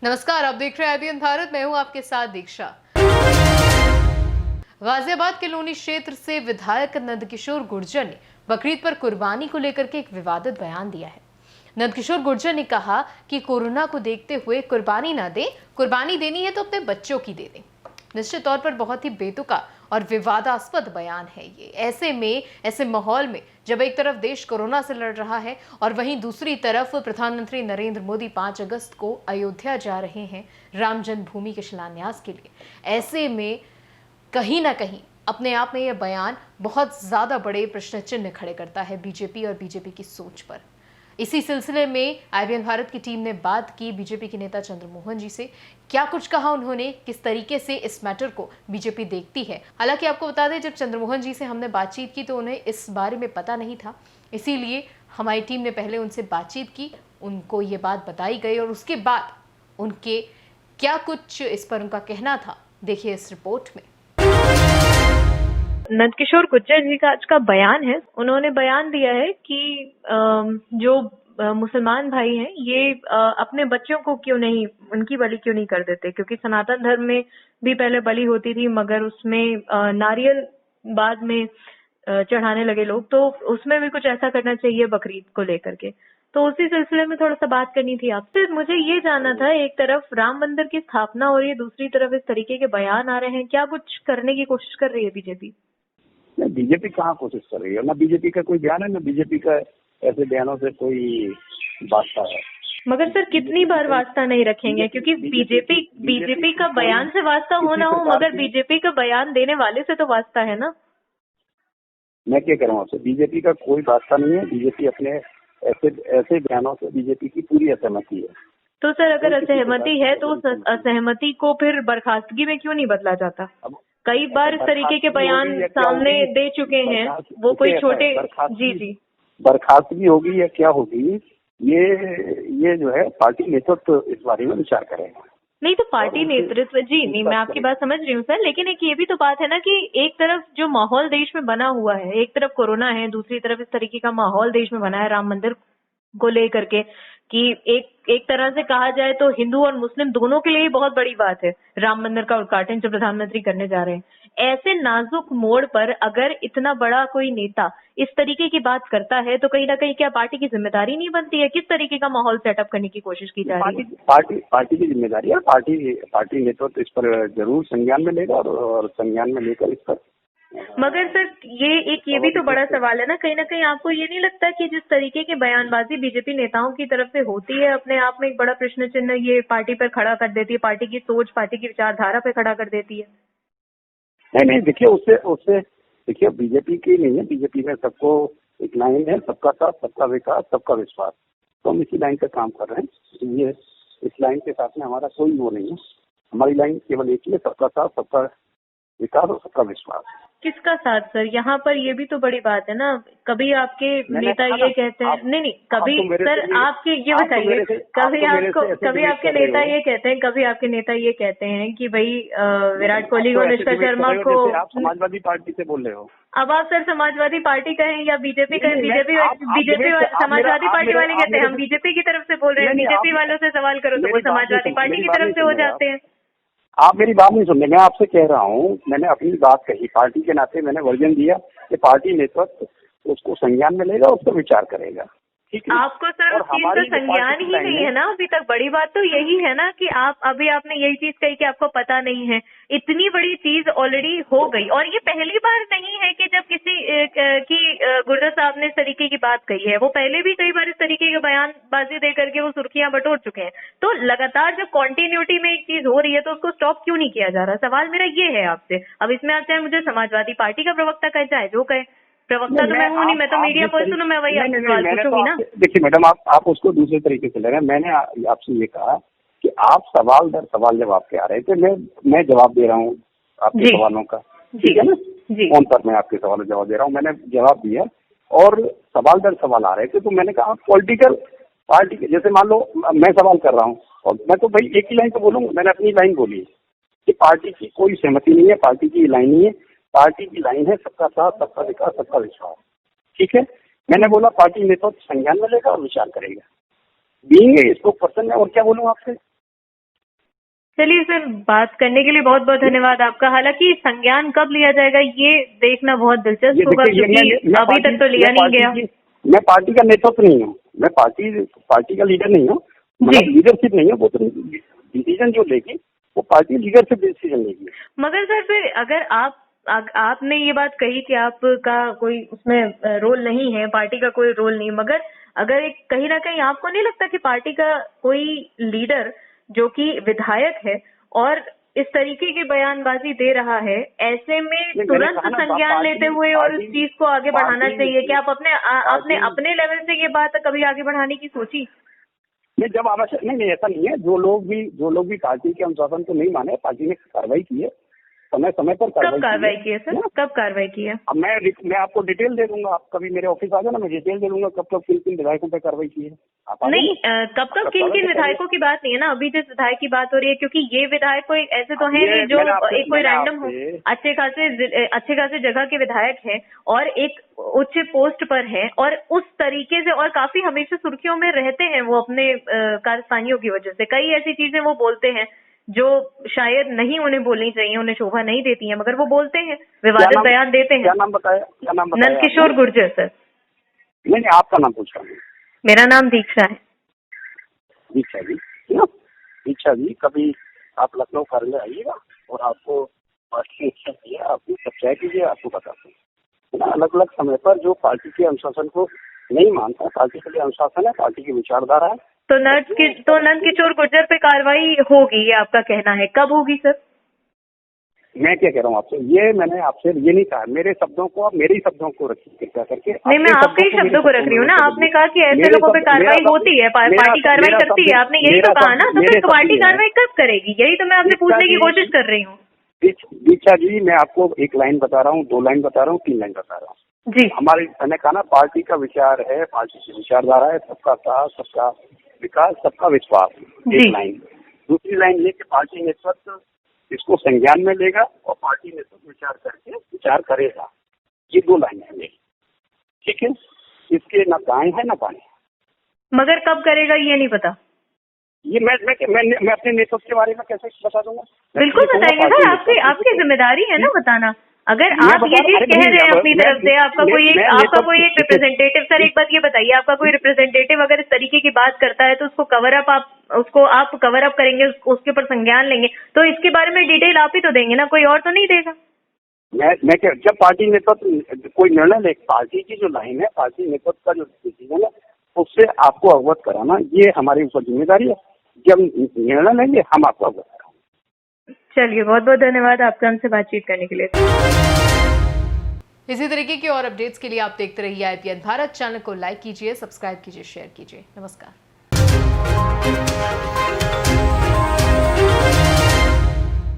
नमस्कार, आप देख रहे हैं IBN भारत। मैं हूं आपके साथ दीक्षा। गाजियाबाद के लोनी क्षेत्र से विधायक नंदकिशोर गुर्जर ने बकरीद पर कुर्बानी को लेकर के एक विवादित बयान दिया है। नंदकिशोर गुर्जर ने कहा कि कोरोना को देखते हुए कुर्बानी ना दें, कुर्बानी देनी है तो अपने बच्चों की दे दें। निश्चित तौर पर बहुत ही बेतुका और विवादास्पद बयान है ये। ऐसे माहौल में जब एक तरफ देश कोरोना से लड़ रहा है और वहीं दूसरी तरफ प्रधानमंत्री नरेंद्र मोदी 5 अगस्त को अयोध्या जा रहे हैं राम जन्मभूमि के शिलान्यास के लिए, ऐसे में कहीं ना कहीं अपने आप में यह बयान बहुत ज्यादा बड़े प्रश्न चिन्ह खड़े करता है बीजेपी और बीजेपी की सोच पर। इसी सिलसिले में IBN भारत की टीम ने बात की बीजेपी के नेता चंद्रमोहन जी से। क्या कुछ कहा उन्होंने, किस तरीके से इस मैटर को बीजेपी देखती है। हालांकि आपको बता दें, जब चंद्रमोहन जी से हमने बातचीत की तो उन्हें इस बारे में पता नहीं था, इसीलिए हमारी टीम ने पहले उनसे बातचीत की, उनको ये बात बताई गई और उसके बाद उनके क्या कुछ इस पर उनका कहना था, देखिए इस रिपोर्ट में। नंदकिशोर गुर्जर जी का आज का बयान है। उन्होंने बयान दिया है कि जो मुसलमान भाई हैं ये अपने बच्चों को क्यों नहीं, उनकी बलि क्यों नहीं कर देते, क्योंकि सनातन धर्म में भी पहले बलि होती थी मगर उसमें नारियल बाद में चढ़ाने लगे लोग, तो उसमें भी कुछ ऐसा करना चाहिए बकरीद को लेकर के। तो उसी सिलसिले में थोड़ा सा बात करनी थी आपसे। मुझे ये जानना था, एक तरफ राम मंदिर की स्थापना हो रही है, दूसरी तरफ इस तरीके के बयान आ रहे हैं, क्या कुछ करने की कोशिश कर रही है बीजेपी? नहीं, बीजेपी कहाँ कोशिश कर रही है? ना बीजेपी का कोई बयान है, ना बीजेपी का ऐसे बयानों से कोई वास्ता है। मगर सर कितनी बार वास्ता नहीं रखेंगे, क्योंकि बीजेपी का बयान से वास्ता हो ना हो मगर बीजेपी का बयान देने वाले से तो वास्ता है ना। मैं क्या कह रहा हूँ आपसे, बीजेपी का कोई वास्ता नहीं है। बीजेपी अपने ऐसे बयानों से बीजेपी की पूरी असहमति है। तो सर अगर असहमति है तो उस असहमति को फिर बर्खास्तगी में क्यों नहीं बदला जाता? कई बार इस तरीके के बयान सामने दे चुके हैं, वो कोई छोटे। जी बर्खास्तगी होगी या क्या होगी, ये जो है पार्टी नेतृत्व इस बारे में विचार करेगा। नहीं तो पार्टी नेतृत्व, जी नहीं, मैं आपकी बात समझ रही हूँ सर, लेकिन एक ये भी तो बात है ना कि एक तरफ जो माहौल देश में बना हुआ है, एक तरफ कोरोना है, दूसरी तरफ इस तरीके का माहौल देश में बना है राम मंदिर को लेकर के, कि एक तरह से कहा जाए तो हिंदू और मुस्लिम दोनों के लिए बहुत बड़ी बात है राम मंदिर का उद्घाटन जो प्रधानमंत्री करने जा रहे हैं। ऐसे नाजुक मोड़ पर अगर इतना बड़ा कोई नेता इस तरीके की बात करता है तो कहीं ना कहीं क्या पार्टी की जिम्मेदारी नहीं बनती है? किस तरीके का माहौल सेटअप करने की कोशिश की जा रही है? पार्टी की जिम्मेदारी है। पार्टी नेतृत्व इस पर जरूर संज्ञान में लेगा और संज्ञान में लेकर इस पर। मगर सर ये भी तो बड़ा सवाल है ना कहीं आपको ये नहीं लगता कि जिस तरीके की बयानबाजी बीजेपी नेताओं की तरफ से होती है, अपने आप में एक बड़ा प्रश्न चिन्ह ये पार्टी पर खड़ा कर देती है, पार्टी की सोच, पार्टी की विचारधारा पे खड़ा कर देती है? नहीं, देखिए उससे देखिए बीजेपी की नहीं है। बीजेपी में सबको एक लाइन है, सबका साथ, सबका विकास, सबका विश्वास। तो हम इसी लाइन पे काम कर रहे हैं। ये इस लाइन के साथ में हमारा कोई वो नहीं है। हमारी लाइन केवल एक ही है, सबका साथ, सबका विकास और सबका विश्वास। किसका साथ सर? यहाँ पर ये भी तो बड़ी बात है ना। कभी आपके नेता ये कहते हैं, नहीं कभी सर आपके ये बताइए, कभी आपके नेता ये कहते हैं, कभी आपके नेता ये कहते हैं कि भाई विराट कोहली को, अनुष्का शर्मा को। आप समाजवादी पार्टी से बोल रहे हो। अब आप सर समाजवादी पार्टी कहें या बीजेपी कहें, बीजेपी समाजवादी पार्टी वाले कहते हैं हम बीजेपी की तरफ से बोल रहे हैं, बीजेपी वालों से सवाल करो तो वो समाजवादी पार्टी की तरफ से हो जाते हैं। आप मेरी बात नहीं सुन रहे। मैं आपसे कह रहा हूँ, मैंने अपनी बात कही, पार्टी के नाते मैंने वर्जन दिया कि पार्टी नेतृत्व उसको संज्ञान में लेगा, उस पर विचार करेगा। आपको सर उस चीज का संज्ञान ही नहीं है ना अभी तक। बड़ी बात तो यही है ना कि आपने यही चीज कही कि आपको पता नहीं है। इतनी बड़ी चीज ऑलरेडी हो गई और ये पहली बार नहीं है कि जब किसी की गुर्जर साहब ने इस तरीके की बात कही है। वो पहले भी कई बार इस तरीके के बयानबाजी दे करके वो सुर्खियां बटोर चुके हैं। तो लगातार जब कॉन्टिन्यूटी में एक चीज हो रही है तो उसको स्टॉप क्यों नहीं किया जा रहा? सवाल मेरा ये है आपसे। अब इसमें आप चाहे मुझे समाजवादी पार्टी का प्रवक्ता कहे, चाहे जो कहे, प्रवक्ता तो मैं हूँ नहीं, मैं तो मीडिया पर्सन हूँ, मैं वही आपसे सवाल पूछूंगी ना। देखिए मैडम, आप उसको दूसरे तरीके से ले रहे हैं। मैंने आपसे ये कहा कि आप सवाल दर सवाल जब आपके आ रहे थे, मैं जवाब दे रहा हूँ आपके सवालों का, ठीक है ना। फोन पर मैं आपके सवालों का जवाब दे रहा हूँ, मैंने जवाब दिया और सवाल दर सवाल आ रहे थे। तो मैंने कहा पॉलिटिकल पार्टी, जैसे मान लो मैं सवाल कर रहा हूँ और मैं तो भाई एक ही लाइन तो बोलूंगा। मैंने अपनी लाइन बोली कि पार्टी की कोई सहमति नहीं है, पार्टी की लाइन नहीं है। पार्टी की लाइन है सबका साथ, सबका विकास, सबका विश्वास, ठीक है। मैंने बोला पार्टी नेतृत्व संज्ञान में लेगा और विचार करेगा। बीइंग स्पोक पर्सन में और क्या बोलूं आपसे। चलिए सर, बात करने के लिए बहुत बहुत धन्यवाद आपका। हालांकि संज्ञान कब लिया जाएगा ये देखना बहुत दिलचस्प होगा, क्योंकि अभी तक तो लिया नहीं गया। मैं पार्टी का नेतृत्व नहीं हूँ, मैं पार्टी का लीडर नहीं हूँ, मतलब लीडरशिप नहीं है। वो तो डिसीजन जो लेगी वो पार्टी लीडरशिप डिसीजन लेगी। मगर सर फिर अगर आपने ये बात कही कि आपका कोई उसमें रोल नहीं है, पार्टी का कोई रोल नहीं, मगर अगर एक कहीं ना कहीं आपको नहीं लगता कि पार्टी का कोई लीडर जो कि विधायक है और इस तरीके की बयानबाजी दे रहा है, ऐसे में तुरंत संज्ञान लेते हुए और इस चीज को आगे बढ़ाना चाहिए? क्या आपने अपने लेवल से ये बात कभी आगे बढ़ाने की सोची? नहीं, जब आवश्यक नहीं, ऐसा नहीं है। जो लोग भी पार्टी के अनुशासन को नहीं माने, पार्टी ने कार्रवाई की है, समय पर कब कार्रवाई की है सर? कब कार्रवाई की है? अब मैं आपको डिटेल दे दूंगा। आप कभी मेरे ऑफिस आ जाना, मैं डिटेल दे दूंगा कब किन किन विधायकों पे कार्रवाई की है। नहीं, कब किन किन विधायकों की बात नहीं है ना, अभी जिस विधायक की बात हो रही है, क्योंकि ये विधायक कोई ऐसे तो है नहीं जो एक कोई रैंडम हो, अच्छे खासे जगह के विधायक है और एक उच्च पोस्ट पर है और उस तरीके से और काफी हमेशा सुर्खियों में रहते हैं वो अपने कारस्तानियों की वजह से। कई ऐसी चीजें वो बोलते हैं जो शायद नहीं उन्हें बोलनी चाहिए, उन्हें शोभा नहीं देती है, मगर वो बोलते हैं, विवादित बयान देते हैं। क्या नाम बताया? नंदकिशोर गुर्जर सर। नहीं, आपका नाम पूछ रहा हूँ। मेरा नाम दीक्षा है। दीक्षा जी, दीक्षा जी, कभी आप लखनऊ कार्यालय आइएगा और आपको पार्टी इच्छा किया, आपकी चर्चा कीजिए, आपको बताते हैं। अलग अलग समय पर जो पार्टी के अनुशासन को नहीं मानता, पार्टी के लिए अनुशासन है, पार्टी की विचारधारा है। तो नंदकिशोर गुर्जर पे कार्रवाई होगी, ये आपका कहना है? कब होगी सर? मैं क्या कह रहा हूँ आपसे, मैंने आपसे ये नहीं कहा। मेरे शब्दों को, आप मेरे ही शब्दों को रखिए कृपया करके। नहीं, मैं आपके ही शब्दों को रख रही हूँ ना। आपने कहा कि ऐसे लोगों पे कार्रवाई होती है, पार्टी कार्रवाई करती है, आपने यही तो कहा ना। तो फिर पार्टी कार्रवाई कब करेगी? यही तो मैं आपसे पूछने की कोशिश कर रही हूँ। दीक्षा जी, मैं आपको एक लाइन बता रहा हूँ, 2 लाइन बता रहा हूँ, 3 लाइन बता रहा हूँ जी। मैंने कहा ना, पार्टी का विचार है, पार्टी की विचारधारा है, सबका साथ, सबका विकास, सबका विश्वास। एक लाइन। दूसरी लाइन ये कि पार्टी नेतृत्व इसको संज्ञान में लेगा और पार्टी नेतृत्व विचार करेगा। ये 2 लाइन है मेरी, ठीक है? इसके न दाएं है न बाएं। मगर कब करेगा ये नहीं पता। ये मैं अपने नेतृत्व के बारे में कैसे बता दूंगा? बिल्कुल बताएंगे सर, आपकी जिम्मेदारी है ना बताना। अगर आप ये चीज कह रहे हैं अपनी तरफ से, आपका कोई एक रिप्रेजेंटेटिव, सर एक बात ये बताइए, आपका कोई रिप्रेजेंटेटिव अगर इस तरीके की बात करता है तो उसको आप कवर अप करेंगे, उसके ऊपर संज्ञान लेंगे, तो इसके बारे में डिटेल आप ही तो देंगे ना, कोई और तो नहीं देगा। मैं क्या, जब पार्टी नेतृत्व कोई निर्णय ले, पार्टी की जो लाइन है, पार्टी नेतृत्व का जो डिसीजन है, उससे आपको अवगत कराना, ये हमारी ऊपर जिम्मेदारी है। जब निर्णय लेंगे हम आपको अवगत कराएंगे। चलिए, बहुत बहुत धन्यवाद आपका हमसे बातचीत करने के लिए। इसी तरीके की और अपडेट्स के लिए आप देखते रहिए IPN भारत। चैनल को लाइक कीजिए, सब्सक्राइब कीजिए, शेयर कीजिए। नमस्कार।